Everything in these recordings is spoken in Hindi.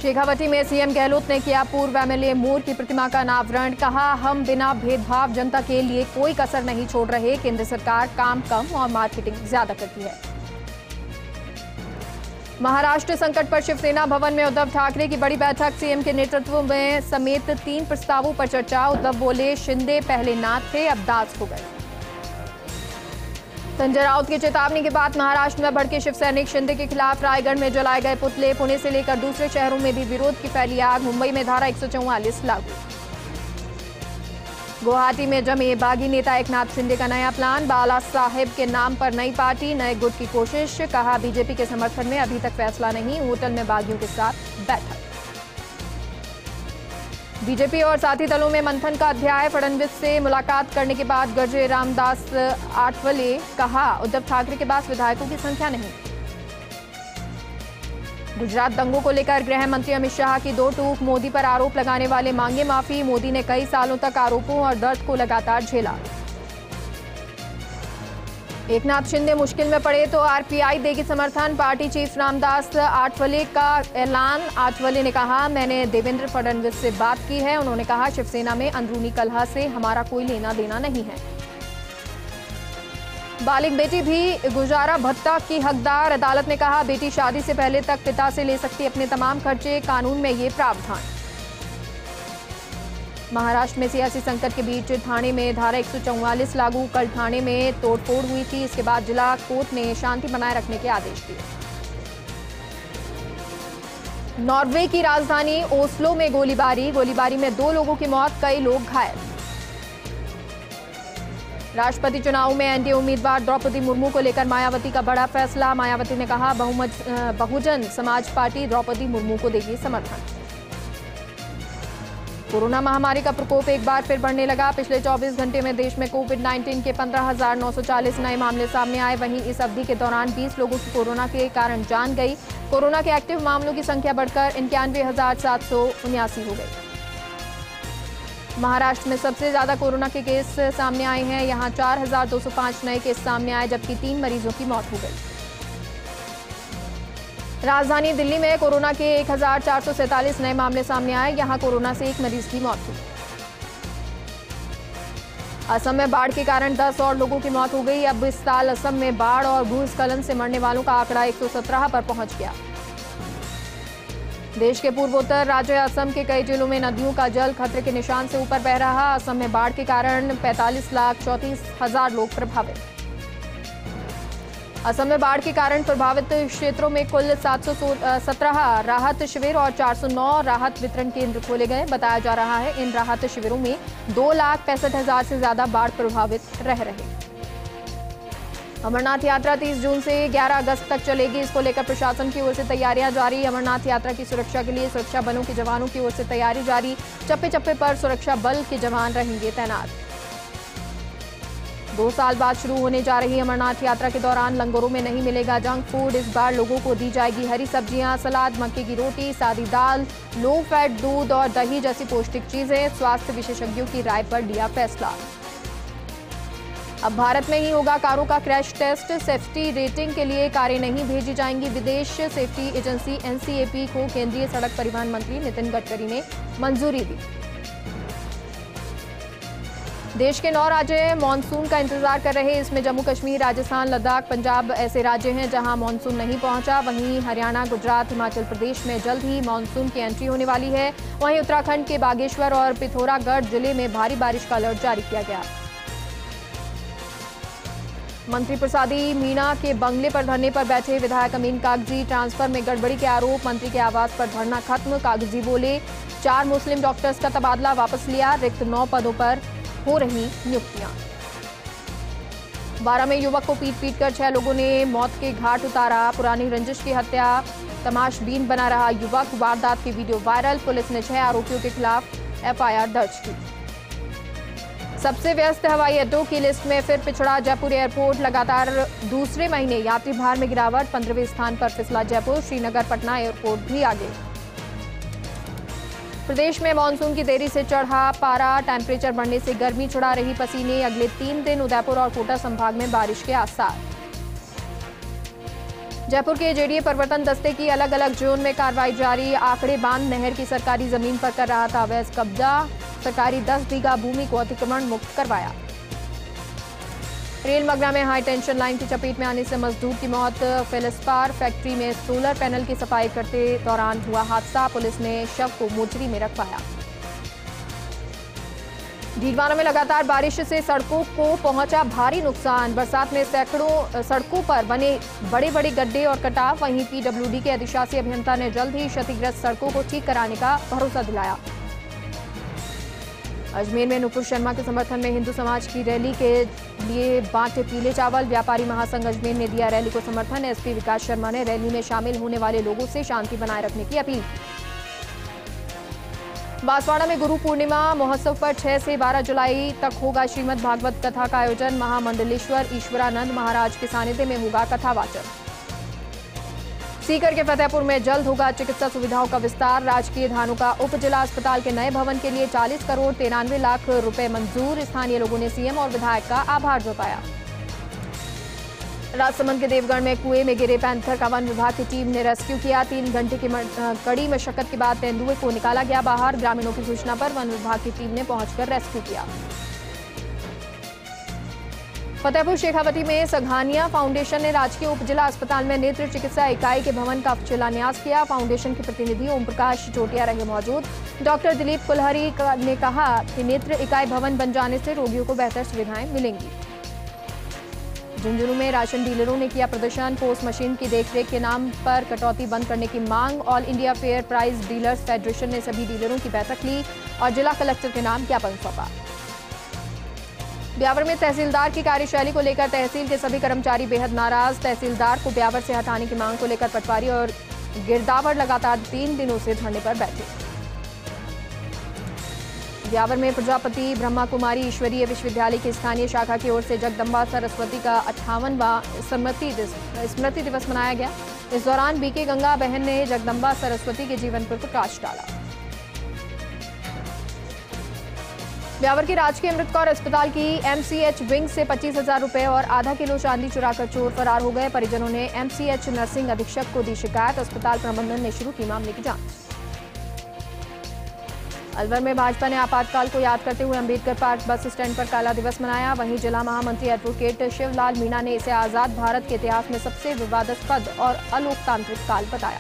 शेखावटी में सीएम गहलोत ने किया पूर्व एमएलए मूर की प्रतिमा का अनावरण। कहा, हम बिना भेदभाव जनता के लिए कोई कसर नहीं छोड़ रहे। केंद्र सरकार काम कम और मार्केटिंग ज्यादा करती है। महाराष्ट्र संकट पर शिवसेना भवन में उद्धव ठाकरे की बड़ी बैठक। सीएम के नेतृत्व में समेत 3 प्रस्तावों पर चर्चा। उद्धव बोले, शिंदे पहले नाथ थे, अब दास हो गए। संजय राउत की चेतावनी के बाद महाराष्ट्र में भड़के शिव सैनिक। शिंदे के खिलाफ रायगढ़ में जलाए गए पुतले। पुणे से लेकर दूसरे शहरों में भी विरोध की फैली आग। मुंबई में धारा 144 लागू। गुवाहाटी में जमे बागी नेता एकनाथ शिंदे का नया प्लान। बाला साहेब के नाम पर नई पार्टी, नए गुट की कोशिश। कहा, बीजेपी के समर्थन में अभी तक फैसला नहीं। होटल में बागियों के साथ बैठक। बीजेपी और साथी दलों में मंथन का अध्याय। फडणवीस से मुलाकात करने के बाद गरजे रामदास आठवले। कहा, उद्धव ठाकरे के पास विधायकों की संख्या नहीं। गुजरात दंगों को लेकर गृह मंत्री अमित शाह की दो टूक। मोदी पर आरोप लगाने वाले मांगे माफी। मोदी ने कई सालों तक आरोपों और दर्द को लगातार झेला। एकनाथ शिंदे मुश्किल में पड़े तो आरपीआई देगी समर्थन। पार्टी चीफ रामदास आठवले का ऐलान। आठवले ने कहा, मैंने देवेंद्र फडणवीस से बात की है। उन्होंने कहा, शिवसेना में अंदरूनी कलह से हमारा कोई लेना देना नहीं है। बालिग बेटी भी गुजारा भत्ता की हकदार। अदालत ने कहा, बेटी शादी से पहले तक पिता से ले सकती अपने तमाम खर्चे। कानून में ये प्रावधान। महाराष्ट्र में सियासी संकट के बीच थाने में धारा 144 लागू। कल थाने में तोड़फोड़ हुई थी। इसके बाद जिला कोर्ट ने शांति बनाए रखने के आदेश दिए। नॉर्वे की राजधानी ओस्लो में गोलीबारी में 2 लोगों की मौत, कई लोग घायल। राष्ट्रपति चुनाव में एनडीए उम्मीदवार द्रौपदी मुर्मू को लेकर मायावती का बड़ा फैसला। मायावती ने कहा, बहुजन समाज पार्टी द्रौपदी मुर्मू को देगी समर्थन। कोरोना महामारी का प्रकोप एक बार फिर बढ़ने लगा। पिछले 24 घंटे में देश में कोविड-19 के 15,940 नए मामले सामने आए। वहीं इस अवधि के दौरान 20 लोगों की कोरोना के कारण जान गई। कोरोना के एक्टिव मामलों की संख्या बढ़कर 91,779 हो गई। महाराष्ट्र में सबसे ज्यादा कोरोना के केस सामने आए हैं। यहां 4,205 नए केस सामने आए, जबकि 3 मरीजों की मौत हो गई। राजधानी दिल्ली में कोरोना के 1,447 नए मामले सामने आए। यहां कोरोना से 1 मरीज की मौत हुई। असम में बाढ़ के कारण 10 और लोगों की मौत हो गई। अब इस साल असम में बाढ़ और भूस्खलन से मरने वालों का आंकड़ा 117 पर पहुंच गया। देश के पूर्वोत्तर राज्य असम के कई जिलों में नदियों का जल खतरे के निशान से ऊपर बह रहा। असम में बाढ़ के कारण 45,34,000 लोग प्रभावित। असम में बाढ़ के कारण प्रभावित क्षेत्रों में कुल 717 राहत शिविर और 409 राहत वितरण केंद्र खोले गए। बताया जा रहा है, इन राहत शिविरों में 2,65,000 से ज्यादा बाढ़ प्रभावित रह रहे। अमरनाथ यात्रा 30 जून से 11 अगस्त तक चलेगी। इसको लेकर प्रशासन की ओर से तैयारियां जारी। अमरनाथ यात्रा की सुरक्षा के लिए सुरक्षा बलों के जवानों की ओर से तैयारी जारी। चप्पे चप्पे पर सुरक्षा बल के जवान रहेंगे तैनात। 2 साल बाद शुरू होने जा रही अमरनाथ यात्रा के दौरान लंगरों में नहीं मिलेगा जंक फूड। इस बार लोगों को दी जाएगी हरी सब्जियां, सलाद, मक्के की रोटी, सादी दाल, लो फैट दूध और दही जैसी पौष्टिक चीजें। स्वास्थ्य विशेषज्ञों की राय पर लिया फैसला। अब भारत में ही होगा कारों का क्रैश टेस्ट। सेफ्टी रेटिंग के लिए कारें नहीं भेजी जाएंगी विदेश। सेफ्टी एजेंसी एनसीएपी को केंद्रीय सड़क परिवहन मंत्री नितिन गडकरी ने मंजूरी दी। देश के 9 राज्य मानसून का इंतजार कर रहे। इसमें जम्मू कश्मीर, राजस्थान, लद्दाख, पंजाब ऐसे राज्य हैं जहां मानसून नहीं पहुंचा। वहीं हरियाणा, गुजरात, हिमाचल प्रदेश में जल्द ही मानसून की एंट्री होने वाली है। वहीं उत्तराखंड के बागेश्वर और पिथौरागढ़ जिले में भारी बारिश का अलर्ट जारी किया गया। मंत्री प्रसादी मीणा के बंगले पर धरने पर बैठे विधायक अमीन कागजी। ट्रांसफर में गड़बड़ी के आरोप। मंत्री के आवास पर धरना खत्म। कागजी बोले, 4 मुस्लिम डॉक्टर्स का तबादला वापस लिया। रिक्त 9 पदों पर हो रही नियुक्तियां। 12 में युवक को पीट कर 6 लोगों ने मौत के घाट उतारा। पुरानी रंजिश की हत्या तमाशबीन बना रहा युवक। वारदात की वीडियो वायरल। पुलिस ने 6 आरोपियों के खिलाफ एफआईआर दर्ज की। सबसे व्यस्त हवाई अड्डों की लिस्ट में फिर पिछड़ा जयपुर एयरपोर्ट। लगातार दूसरे महीने यात्री भार में गिरावट। 15वें स्थान पर फिसला जयपुर। श्रीनगर, पटना एयरपोर्ट भी आगे। प्रदेश में मानसून की देरी से चढ़ा पारा। टेम्परेचर बढ़ने से गर्मी छुड़ा रही पसीने। अगले 3 दिन उदयपुर और कोटा संभाग में बारिश के आसार। जयपुर के जेडीए प्रवर्तन दस्ते की अलग अलग जोन में कार्रवाई जारी। आंकड़े बांध नहर की सरकारी जमीन पर कर रहा था अवैध कब्जा। सरकारी 10 बीघा भूमि को अतिक्रमण मुक्त करवाया। रेल मगरा में हाई टेंशन लाइन की चपेट में आने से मजदूर की मौत। फेलिस्पार फैक्ट्री में सोलर पैनल की सफाई करते दौरान हुआ हादसा। पुलिस ने शव को मोचरी में रखवाया। भीलवाड़ा में लगातार बारिश से सड़कों को पहुंचा भारी नुकसान। बरसात में सैकड़ों सड़कों पर बने बड़े बड़े गड्ढे और कटाव। वहीं पीडब्ल्यूडी के अधिशासी अभियंता ने जल्द ही क्षतिग्रस्त सड़कों को ठीक कराने का भरोसा दिलाया। अजमेर में नुपुर शर्मा के समर्थन में हिंदू समाज की रैली के लिए बांटे पीले चावल। व्यापारी महासंघ अजमेर ने दिया रैली को समर्थन। एसपी विकास शर्मा ने रैली में शामिल होने वाले लोगों से शांति बनाए रखने की अपील। बांसवाड़ा में गुरु पूर्णिमा महोत्सव पर 6 से 12 जुलाई तक होगा श्रीमद् भागवत कथा का आयोजन। महामंडलेश्वर ईश्वरानंद महाराज के सानिध्य में होगा कथा वाचन। सीकर के फतेहपुर में जल्द होगा चिकित्सा सुविधाओं का विस्तार। राजकीय धानुका उप जिला अस्पताल के नए भवन के लिए 40 करोड़ 93 लाख रुपए मंजूर। स्थानीय लोगों ने सीएम और विधायक का आभार जताया। राजसमंद के देवगढ़ में कुएं में गिरे पैंथर का वन विभाग की टीम ने रेस्क्यू किया। 3 घंटे की कड़ी मशक्कत के बाद तेंदुए को निकाला गया बाहर। ग्रामीणों की सूचना पर वन विभाग की टीम ने पहुंचकर रेस्क्यू किया। फतेहपुर शेखावती में सघानिया फाउंडेशन ने राजकीय उप जिला अस्पताल में नेत्र चिकित्सा इकाई के भवन का शिलान्यास किया। फाउंडेशन के प्रतिनिधि ओम प्रकाश चोटिया रहे मौजूद। डॉक्टर दिलीप कुलहरी ने कहा कि नेत्र इकाई भवन बन जाने से रोगियों को बेहतर सुविधाएं मिलेंगी। झुंझुनू में राशन डीलरों ने किया प्रदर्शन। पोस्ट मशीन की देखरेख के नाम पर कटौती बंद करने की मांग। All India fair price dealers federation ने सभी डीलरों की बैठक ली और जिला कलेक्टर के नाम ज्ञापन सौंपा। ब्यावर में तहसीलदार की कार्यशैली को लेकर तहसील के सभी कर्मचारी बेहद नाराज। तहसीलदार को ब्यावर से हटाने की मांग को लेकर पटवारी और गिरदावर लगातार 3 दिनों से धरने पर बैठे। ब्यावर में प्रजापति ब्रह्मा कुमारी ईश्वरीय विश्वविद्यालय की स्थानीय शाखा की ओर से जगदम्बा सरस्वती का 58वां स्मृति दिवस मनाया गया। इस दौरान बीके गंगा बहन ने जगदम्बा सरस्वती के जीवन पर प्रकाश डाला। ब्यावर के राजकीय अमृत कौर अस्पताल की एमसीएच विंग से 25,000 रुपए और आधा किलो चांदी चुराकर चोर फरार हो गए। परिजनों ने एमसीएच नर्सिंग अधीक्षक को दी शिकायत। अस्पताल प्रबंधन ने शुरू की मामले की जांच। अलवर में भाजपा ने आपातकाल को याद करते हुए अंबेडकर पार्क बस स्टैंड पर काला दिवस मनाया। वहीं जिला महामंत्री एडवोकेट शिवलाल मीणा ने इसे आजाद भारत के इतिहास में सबसे विवादास्पद और अलोकतांत्रिक काल बताया।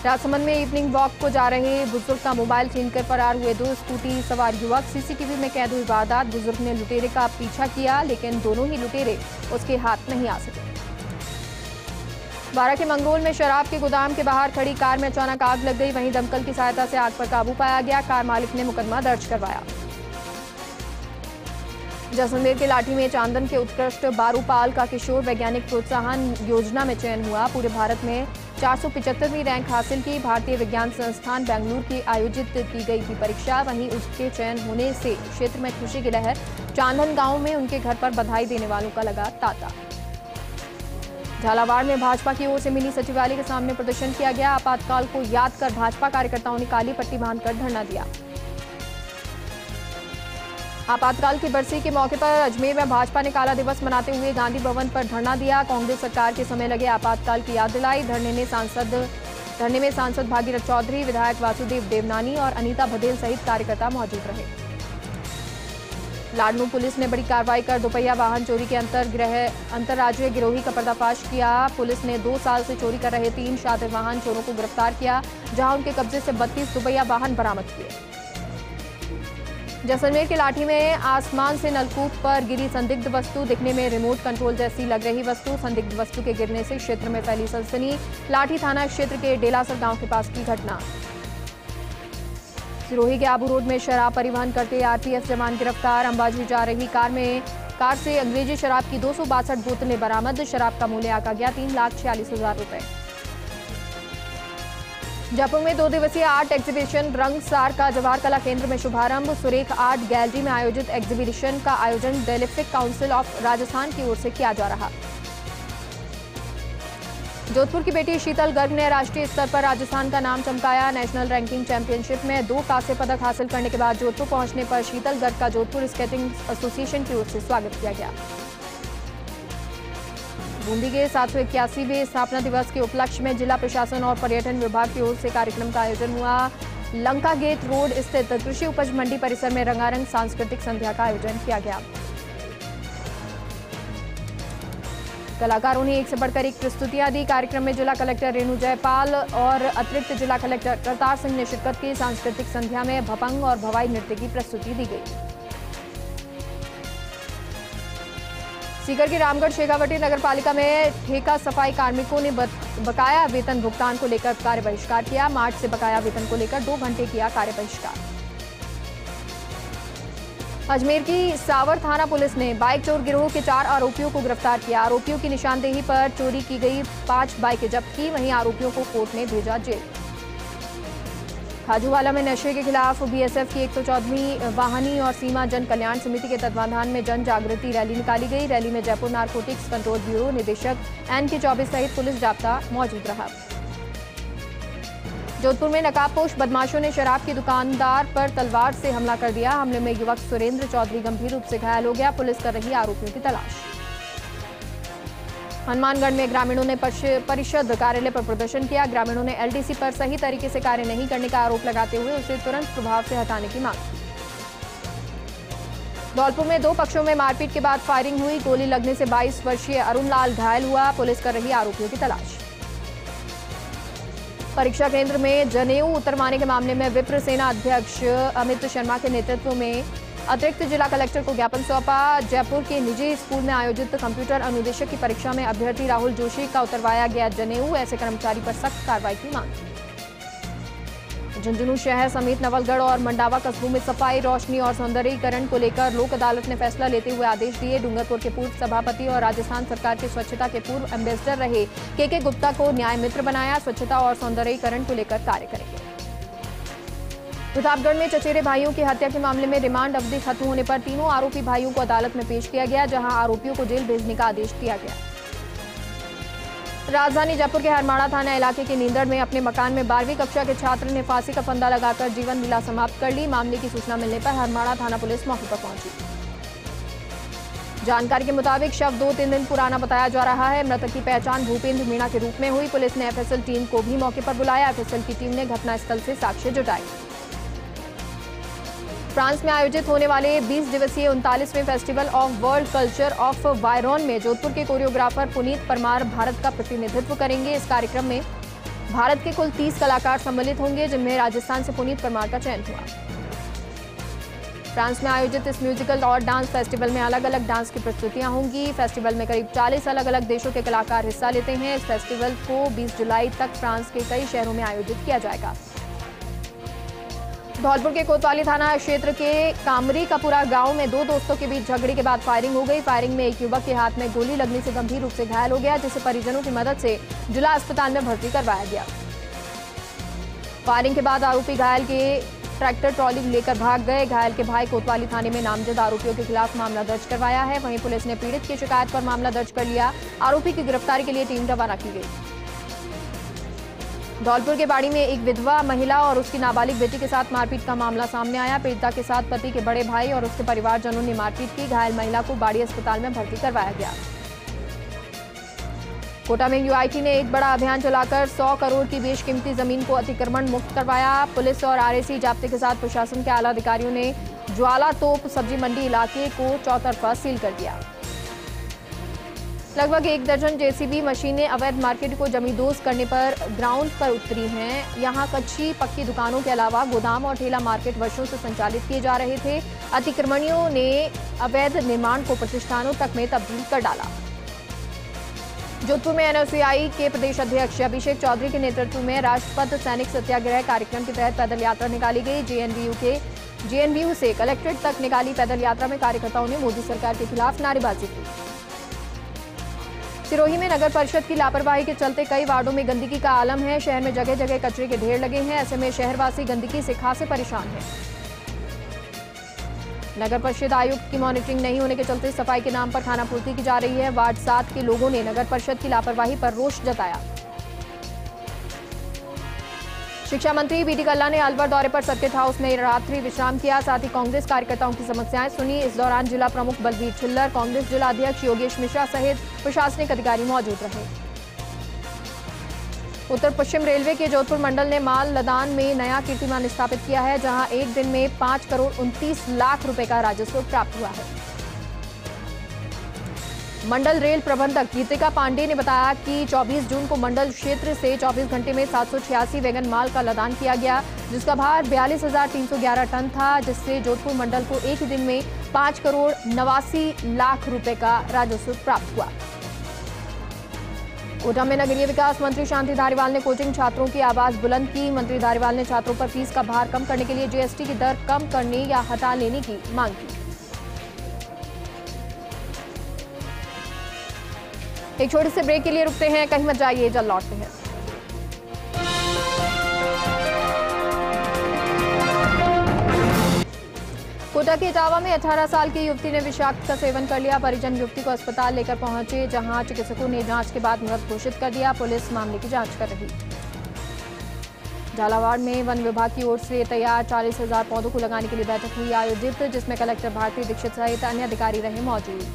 राजसमंद में इवनिंग वॉक को जा रहे बुजुर्ग का मोबाइल छीनकर फरार हुए 2 स्कूटी सवार युवक। सीसीटीवी में कैद हुई वारदात। बुजुर्ग ने लुटेरे का पीछा किया लेकिन दोनों ही लुटेरे उसके हाथ नहीं आ सके। बारा के मंगरोल में शराब के गोदाम के बाहर खड़ी कार में अचानक आग लग गई। वहीं दमकल की सहायता से आग पर काबू पाया गया। कार मालिक ने मुकदमा दर्ज करवाया। जैसलमेर के लाठी में चांदन के उत्कृष्ट बारूपाल का किशोर वैज्ञानिक प्रोत्साहन योजना में चयन हुआ। पूरे भारत में 475वीं रैंक हासिल की। भारतीय विज्ञान संस्थान बेंगलुरु की आयोजित की गई थी परीक्षा। वहीं उसके चयन होने से क्षेत्र में खुशी की लहर। चांदन गांव में उनके घर पर बधाई देने वालों का लगा तांता। झालावाड़ में भाजपा की ओर से मिनी सचिवालय के सामने प्रदर्शन किया गया। आपातकाल को याद कर भाजपा कार्यकर्ताओं ने काली पट्टी बांधकर धरना दिया। आपातकाल की बरसी के मौके पर अजमेर में भाजपा ने काला दिवस मनाते हुए गांधी भवन पर धरना दिया। कांग्रेस सरकार के समय लगे आपातकाल की याद दिलाई। धरने में सांसद भागीरथ चौधरी, विधायक वासुदेव देवनानी और अनीता भदेल सहित कार्यकर्ता मौजूद रहे। लाडनू पुलिस ने बड़ी कार्रवाई कर दोपहिया वाहन चोरी के अंतर्राज्यीय गिरोही का पर्दाफाश किया। पुलिस ने 2 साल से चोरी कर रहे 3 शातिर वाहन चोरों को गिरफ्तार किया, जहां उनके कब्जे से 32 दोपहिया वाहन बरामद किए। जैसलमेर के लाठी में आसमान से नलकूप पर गिरी संदिग्ध वस्तु। दिखने में रिमोट कंट्रोल जैसी लग रही वस्तु। संदिग्ध वस्तु के गिरने से क्षेत्र में फैली सनसनी। लाठी थाना क्षेत्र के डेलासर गांव के पास की घटना। सिरोही के आबू रोड में शराब परिवहन करते आरपीएफ जवान गिरफ्तार। अंबाजी जा रही कार से अंग्रेजी शराब की 262 बोतलें बरामद। शराब का मूल्य आंका गया 3,46,000 रुपए। जयपुर में 2 दिवसीय आर्ट एग्जीबिशन रंगसार का जवाहर कला केंद्र में शुभारंभ। सुरेख आर्ट गैलरी में आयोजित एग्जीबिशन का आयोजन डेलिफिक काउंसिल ऑफ राजस्थान की ओर से किया जा रहा। जोधपुर की बेटी शीतल गर्ग ने राष्ट्रीय स्तर पर राजस्थान का नाम चमकाया। नेशनल रैंकिंग चैंपियनशिप में 2 कांस्य पदक हासिल करने के बाद जोधपुर पहुंचने पर शीतल गर्ग का जोधपुर स्केटिंग एसोसिएशन की ओर से स्वागत किया गया। बूंदी के 781वें स्थापना दिवस के उपलक्ष्य में जिला प्रशासन और पर्यटन विभाग की ओर से कार्यक्रम का आयोजन हुआ। लंका गेट रोड स्थित कृषि उपज मंडी परिसर में रंगारंग सांस्कृतिक संध्या का आयोजन किया गया। कलाकारों ने एक से बढ़कर एक प्रस्तुतियां दी। कार्यक्रम में जिला कलेक्टर रेणु जयपाल और अतिरिक्त जिला कलेक्टर करतार सिंह ने शिरकत की। सांस्कृतिक संध्या में भपंग और भवाई नृत्य की प्रस्तुति दी गई। सीकर की रामगढ़ शेखावटी नगर पालिका में ठेका सफाई कार्मिकों ने बकाया वेतन भुगतान को लेकर कार्य बहिष्कार किया। मार्च से बकाया वेतन को लेकर 2 घंटे किया कार्य बहिष्कार। अजमेर की सावर थाना पुलिस ने बाइक चोर गिरोह के 4 आरोपियों को गिरफ्तार किया। आरोपियों की निशानदेही पर चोरी की गई 5 बाइकें जब्त की। वहीं आरोपियों को कोर्ट ने भेजा जेल। खाजूवाला में नशे के खिलाफ बीएसएफ की 114वीं वाहनी और सीमा जन कल्याण समिति के तत्वाधान में जन जागृति रैली निकाली गई। रैली में जयपुर नारकोटिक्स कंट्रोल ब्यूरो निदेशक NK24 सहित पुलिस जाब्ता मौजूद रहा। जोधपुर में नकाबपोश बदमाशों ने शराब की दुकानदार पर तलवार से हमला कर दिया। हमले में युवक सुरेंद्र चौधरी गंभीर रूप से घायल हो गया। पुलिस कर रही आरोपियों की तलाश। हनुमानगढ़ में ग्रामीणों ने परिषद कार्यालय पर प्रदर्शन किया। ग्रामीणों ने LDC पर सही तरीके से कार्य नहीं करने का आरोप लगाते हुए उसे तुरंत प्रभाव से हटाने की मांग की। धौलपुर में 2 पक्षों में मारपीट के बाद फायरिंग हुई। गोली लगने से 22 वर्षीय अरुण लाल घायल हुआ। पुलिस कर रही आरोपियों की तलाश। परीक्षा केंद्र में जनेऊ उतरवाने के मामले में विप्र सेना अध्यक्ष अमित शर्मा के नेतृत्व में अतिरिक्त जिला कलेक्टर को ज्ञापन सौंपा। जयपुर के निजी स्कूल में आयोजित कंप्यूटर अनुदेशक की परीक्षा में अभ्यर्थी राहुल जोशी का उतरवाया गया जनेऊ। ऐसे कर्मचारी पर सख्त कार्रवाई की मांग। झुंझुनू शहर समेत नवलगढ़ और मंडावा कस्बों में सफाई, रोशनी और सौंदर्यीकरण को लेकर लोक अदालत ने फैसला लेते हुए आदेश दिए। डूंगरपुर के पूर्व सभापति और राजस्थान सरकार के स्वच्छता के पूर्व एम्बेसडर रहे KK गुप्ता को न्याय मित्र बनाया। स्वच्छता और सौंदर्यीकरण को लेकर कार्य करेंगे। प्रतापगढ़ में चचेरे भाइयों की हत्या के मामले में रिमांड अवधि खत्म होने पर तीनों आरोपी भाइयों को अदालत में पेश किया गया, जहां आरोपियों को जेल भेजने का आदेश दिया गया। राजधानी जयपुर के हरमाड़ा थाना इलाके के नींदड़ में अपने मकान में 12वीं कक्षा के छात्र ने फांसी का फंदा लगाकर जीवन लीला समाप्त कर ली। मामले की सूचना मिलने पर हरमाड़ा थाना पुलिस मौके पर पहुंची। जानकारी के मुताबिक शव 2-3 दिन पुराना बताया जा रहा है। मृतक की पहचान भूपेंद्र मीणा के रूप में हुई। पुलिस ने FSL टीम को भी मौके पर बुलाया। FSL की टीम ने घटनास्थल से साक्ष्य जुटाए। फ्रांस में आयोजित होने वाले 20 दिवसीय 39वें festival of world culture of वायरॉन में जोधपुर के कोरियोग्राफर पुनीत परमार भारत का प्रतिनिधित्व करेंगे। इस कार्यक्रम में भारत के कुल 30 कलाकार सम्मिलित होंगे, जिनमें राजस्थान से पुनीत परमार का चयन हुआ। फ्रांस में आयोजित इस म्यूजिकल और डांस फेस्टिवल में अलग अलग डांस की प्रस्तुतियां होंगी। फेस्टिवल में करीब 40 अलग अलग देशों के कलाकार हिस्सा लेते हैं। इस फेस्टिवल को 20 जुलाई तक फ्रांस के कई शहरों में आयोजित किया जाएगा। धौलपुर के कोतवाली थाना क्षेत्र के कामरी कपुरा गांव में 2 दोस्तों के बीच झगड़े के बाद फायरिंग हो गई। फायरिंग में एक युवक के हाथ में गोली लगने से गंभीर रूप से घायल हो गया, जिसे परिजनों की मदद से जिला अस्पताल में भर्ती करवाया गया। फायरिंग के बाद आरोपी घायल के ट्रैक्टर ट्रॉली लेकर भाग गए। घायल के भाई कोतवाली थाने में नामजद आरोपियों के खिलाफ मामला दर्ज करवाया है। वहीं पुलिस ने पीड़ित की शिकायत पर मामला दर्ज कर लिया। आरोपी की गिरफ्तारी के लिए टीम रवाना की गई। धौलपुर के बाड़ी में एक विधवा महिला और उसकी नाबालिग बेटी के साथ मारपीट का मामला सामने आया। पीड़िता के साथ पति के बड़े भाई और उसके परिवारजनों ने मारपीट की। घायल महिला को बाड़ी अस्पताल में भर्ती करवाया गया। कोटा में UIT ने एक बड़ा अभियान चलाकर 100 करोड़ की बेशकीमती जमीन को अतिक्रमण मुक्त करवाया। पुलिस और RAC जाब्ते के साथ प्रशासन के आला अधिकारियों ने ज्वाला तोप सब्जी मंडी इलाके को चौतरफा सील कर दिया। लगभग 1 दर्जन JCB मशीनें अवैध मार्केट को जमींदोज करने पर ग्राउंड पर उतरी हैं। यहां कच्ची पक्की दुकानों के अलावा गोदाम और ठेला मार्केट वर्षों से संचालित किए जा रहे थे। अतिक्रमणियों ने अवैध निर्माण को प्रतिष्ठानों तक में तब्दील कर डाला। जोधपुर में NOCI के प्रदेश अध्यक्ष अभिषेक चौधरी के नेतृत्व में राजपथ सैनिक सत्याग्रह कार्यक्रम के तहत पैदल यात्रा निकाली गई। JNVU से कलेक्ट्रेट तक निकाली पैदल यात्रा में कार्यकर्ताओं ने मोदी सरकार के खिलाफ नारेबाजी की। सिरोही में नगर परिषद की लापरवाही के चलते कई वार्डों में गंदगी का आलम है। शहर में जगह जगह कचरे के ढेर लगे हैं। ऐसे में शहरवासी गंदगी से खासे परेशान हैं। नगर परिषद आयुक्त की मॉनिटरिंग नहीं होने के चलते सफाई के नाम पर खानापूर्ति की जा रही है। वार्ड 7 के लोगों ने नगर परिषद की लापरवाही पर रोष जताया। शिक्षा मंत्री बीडी कल्ला ने अलवर दौरे पर सर्किट हाउस में रात्रि विश्राम किया। साथ ही कांग्रेस कार्यकर्ताओं की समस्याएं सुनी। इस दौरान जिला प्रमुख बलबीर छिल्लर, कांग्रेस जिला अध्यक्ष योगेश मिश्रा सहित प्रशासनिक अधिकारी मौजूद रहे। उत्तर पश्चिम रेलवे के जोधपुर मंडल ने माल लदान में नया कीर्तिमान स्थापित किया है, जहां एक दिन में 5 करोड़ 29 लाख रुपए का राजस्व प्राप्त हुआ है। मंडल रेल प्रबंधक गीतिका पांडे ने बताया कि 24 जून को मंडल क्षेत्र से 24 घंटे में 786 वैगन माल का लदान किया गया, जिसका भार 42,311 टन था, जिससे जोधपुर मंडल को एक ही दिन में 5 करोड़ 89 लाख रुपए का राजस्व प्राप्त हुआ। कोटा में नगरीय विकास मंत्री शांति धारीवाल ने कोचिंग छात्रों की आवाज बुलंद की। मंत्री धारीवाल ने छात्रों पर फीस का भार कम करने के लिए जीएसटी की दर कम करने या हटा लेने की मांग की। एक छोटे से ब्रेक के लिए रुकते हैं, कहीं मत जाइए, जल्द लौटते हैं। कोटा के इटावा में 18 साल की युवती ने विषाक्त का सेवन कर लिया। परिजन युवती को अस्पताल लेकर पहुंचे, जहां चिकित्सकों ने जांच के बाद मृत घोषित कर दिया। पुलिस मामले की जांच कर रही। झालावाड़ में वन विभाग की ओर से तैयार 40,000 पौधों को लगाने के लिए बैठक हुई आयोजित, जिसमें कलेक्टर भारती दीक्षित सहित अन्य अधिकारी रहे मौजूद।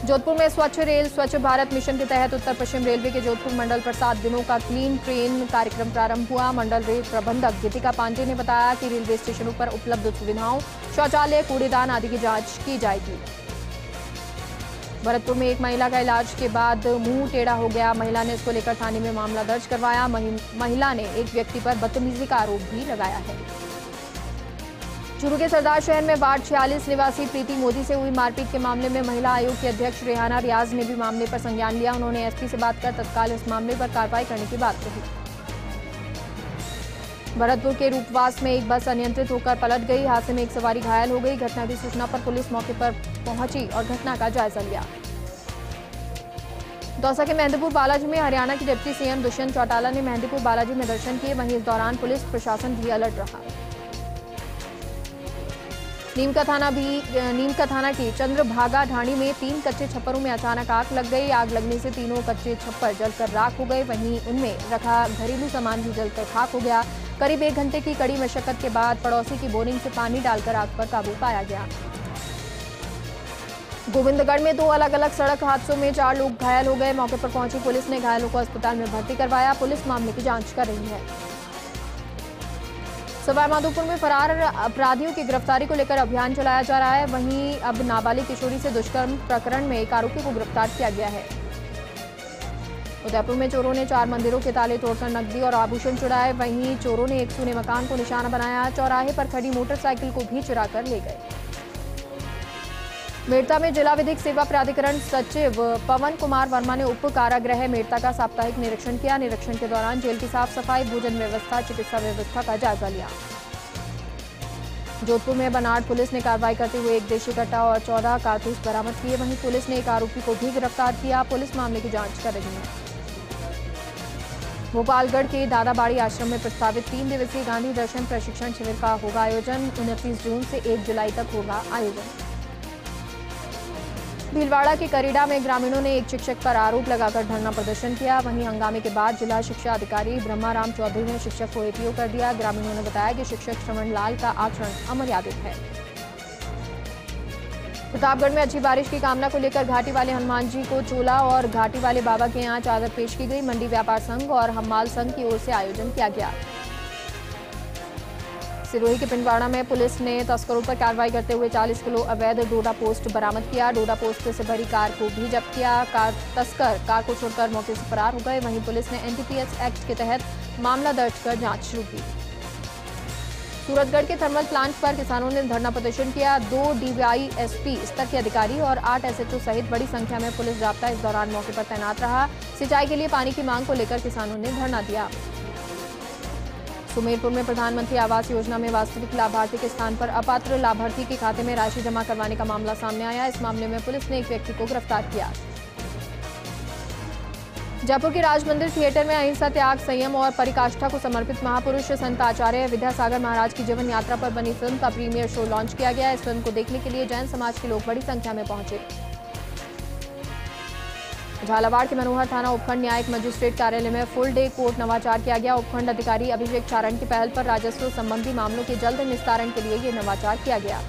जोधपुर में स्वच्छ रेल स्वच्छ भारत मिशन के तहत उत्तर पश्चिम रेलवे के जोधपुर मंडल पर 7 दिनों का क्लीन ट्रेन कार्यक्रम प्रारंभ हुआ। मंडल रेल प्रबंधक गीतिका पांडे ने बताया कि रेलवे स्टेशनों पर उपलब्ध सुविधाओं, शौचालय, कूड़ेदान आदि की जांच की जाएगी। भरतपुर में एक महिला का इलाज के बाद मुंह टेढ़ा हो गया। महिला ने इसको लेकर थाने में मामला दर्ज करवाया। महिला ने एक व्यक्ति पर बदतमीजी का आरोप भी लगाया है। चूरू के सरदार शहर में वार्ड 46 निवासी प्रीति मोदी से हुई मारपीट के मामले में महिला आयोग की अध्यक्ष रेहाना रियाज ने भी मामले पर संज्ञान लिया। उन्होंने एसपी से बात कर तत्काल इस मामले पर कार्रवाई करने की बात कही। भरतपुर के रूपवास में एक बस अनियंत्रित होकर पलट गई। हादसे में एक सवारी घायल हो गई। घटना की सूचना पर पुलिस मौके पर पहुंची और घटना का जायजा लिया। दौसा के मेहंदीपुर बालाजी में हरियाणा के डिप्टी सीएम दुष्यंत चौटाला ने मेहंदीपुर बालाजी में दर्शन किए। वहीं इस दौरान पुलिस प्रशासन भी अलर्ट रहा। नीम का थाना की चंद्रभागा ढाणी में 3 कच्चे छप्परों में अचानक आग लग गई। आग लगने से तीनों कच्चे छप्पर जलकर राख हो गए। वहीं उनमें रखा घरेलू सामान भी जलकर खाक हो गया। करीब 1 घंटे की कड़ी मशक्कत के बाद पड़ोसी की बोरिंग से पानी डालकर आग पर काबू पाया गया। गोविंदगढ़ में 2 अलग अलग सड़क हादसों में 4 लोग घायल हो गए। मौके पर पहुंची पुलिस ने घायलों को अस्पताल में भर्ती करवाया। पुलिस मामले की जांच कर रही है। सवाईमाधोपुर में फरार अपराधियों की गिरफ्तारी को लेकर अभियान चलाया जा रहा है। वहीं अब नाबालिग किशोरी से दुष्कर्म प्रकरण में एक आरोपी को गिरफ्तार किया गया है। उदयपुर में चोरों ने 4 मंदिरों के ताले तोड़कर नकदी और आभूषण चुराए। वहीं चोरों ने एक सूने मकान को निशाना बनाया। चौराहे पर खड़ी मोटरसाइकिल को भी चुरा कर ले गए। मेड़ता में जिला विधिक सेवा प्राधिकरण सचिव पवन कुमार वर्मा ने उप कारागृह मेड़ता का साप्ताहिक निरीक्षण किया। निरीक्षण के दौरान जेल की साफ सफाई, भोजन व्यवस्था, चिकित्सा व्यवस्था का जायजा लिया। जोधपुर में बनाड़ पुलिस ने कार्रवाई करते हुए एक देशी कट्टा और 14 कारतूस बरामद किए। वहीं पुलिस ने एक आरोपी को भी गिरफ्तार किया। पुलिस मामले की जांच कर रही है। भोपालगढ़ के दादाबाड़ी आश्रम में प्रस्तावित 3 दिवसीय गांधी दर्शन प्रशिक्षण शिविर का होगा आयोजन। 29 जून से 1 जुलाई तक होगा आयोजन। भीलवाड़ा के करीडा में ग्रामीणों ने एक शिक्षक पर आरोप लगाकर धरना प्रदर्शन किया। वहीं हंगामे के बाद जिला शिक्षा अधिकारी ब्रह्माराम चौधरी ने शिक्षक को एपीओ कर दिया। ग्रामीणों ने बताया कि शिक्षक श्रवण लाल का आचरण अमर्यादित है। प्रतापगढ़ में अच्छी बारिश की कामना को लेकर घाटी वाले हनुमान जी को चोला और घाटी वाले बाबा के यहाँ चादर पेश की गई। मंडी व्यापार संघ और हम्माल संघ की ओर से आयोजन किया गया। सिरोही के पिंडवाड़ा में पुलिस ने तस्करों पर कार्रवाई करते हुए 40 किलो अवैध डोडा पोस्ट बरामद किया। डोडा पोस्ट से भरी कार को भी जब्त किया। तस्कर कार को छोड़कर मौके से फरार हो गए। वहीं पुलिस ने एनडीपीएस एक्ट के तहत मामला दर्ज कर जांच शुरू की। सूरतगढ़ के थर्मल प्लांट पर किसानों ने धरना प्रदर्शन किया। 2 डीवाईएसपी स्तर के अधिकारी और 8 एसएचओ सहित बड़ी संख्या में पुलिस जाब्ता इस दौरान मौके पर तैनात रहा। सिंचाई के लिए पानी की मांग को लेकर किसानों ने धरना दिया। सुमेरपुर में प्रधानमंत्री आवास योजना में वास्तविक लाभार्थी के स्थान पर अपात्र लाभार्थी के खाते में राशि जमा करवाने का मामला सामने आया। इस मामले में पुलिस ने एक व्यक्ति को गिरफ्तार किया। जयपुर के राज मंदिर थिएटर में अहिंसा, त्याग, संयम और परिकाष्ठा को समर्पित महापुरुष संत आचार्य विद्यासागर महाराज की जीवन यात्रा पर बनी फिल्म का प्रीमियर शो लॉन्च किया गया। इस फिल्म को देखने के लिए जैन समाज के लोग बड़ी संख्या में पहुंचे। झालावाड़ के मनोहर थाना उपखंड न्यायिक मजिस्ट्रेट कार्यालय में फुल डे कोर्ट नवाचार किया गया। उपखंड अधिकारी अभिषेक चारण की पहल पर राजस्व संबंधी मामलों के जल्द निस्तारण के लिए ये नवाचार किया गया।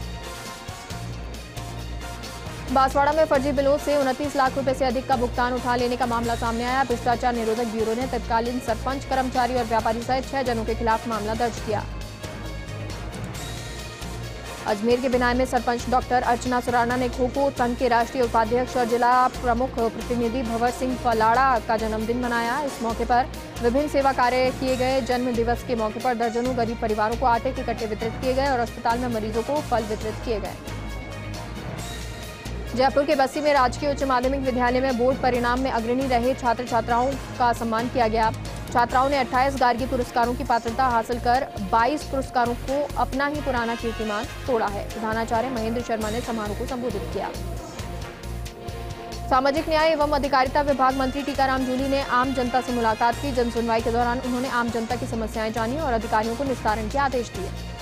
बांसवाड़ा में फर्जी बिलों से 29 लाख रुपए से अधिक का भुगतान उठा लेने का मामला सामने आया। भ्रष्टाचार निरोधक ब्यूरो ने तत्कालीन सरपंच, कर्मचारी और व्यापारी सहित 6 जनों के खिलाफ मामला दर्ज किया। अजमेर के बिनाई में सरपंच डॉक्टर अर्चना सुराना ने खो-खो संघ के राष्ट्रीय उपाध्यक्ष और जिला प्रमुख प्रतिनिधि भंवर सिंह पलाड़ा का जन्मदिन मनाया। इस मौके पर विभिन्न सेवा कार्य किए गए। जन्म दिवस के मौके पर दर्जनों गरीब परिवारों को आटे के कट्टे वितरित किए गए और अस्पताल में मरीजों को फल वितरित किए गए। जयपुर के बस्सी में राजकीय उच्च माध्यमिक विद्यालय में बोर्ड परिणाम में अग्रणी रहे छात्र छात्राओं का सम्मान किया गया। छात्राओं ने 28 गार्गी पुरस्कारों की पात्रता हासिल कर 22 पुरस्कारों को अपना ही पुराना कीर्तिमान तोड़ा है। प्रधानाचार्य महेंद्र शर्मा ने समारोह को संबोधित किया। सामाजिक न्याय एवं अधिकारिता विभाग मंत्री टीकाराम जूली ने आम जनता से मुलाकात की। जन सुनवाई के दौरान उन्होंने आम जनता की समस्याएं जानी और अधिकारियों को निस्तारण के आदेश दिए।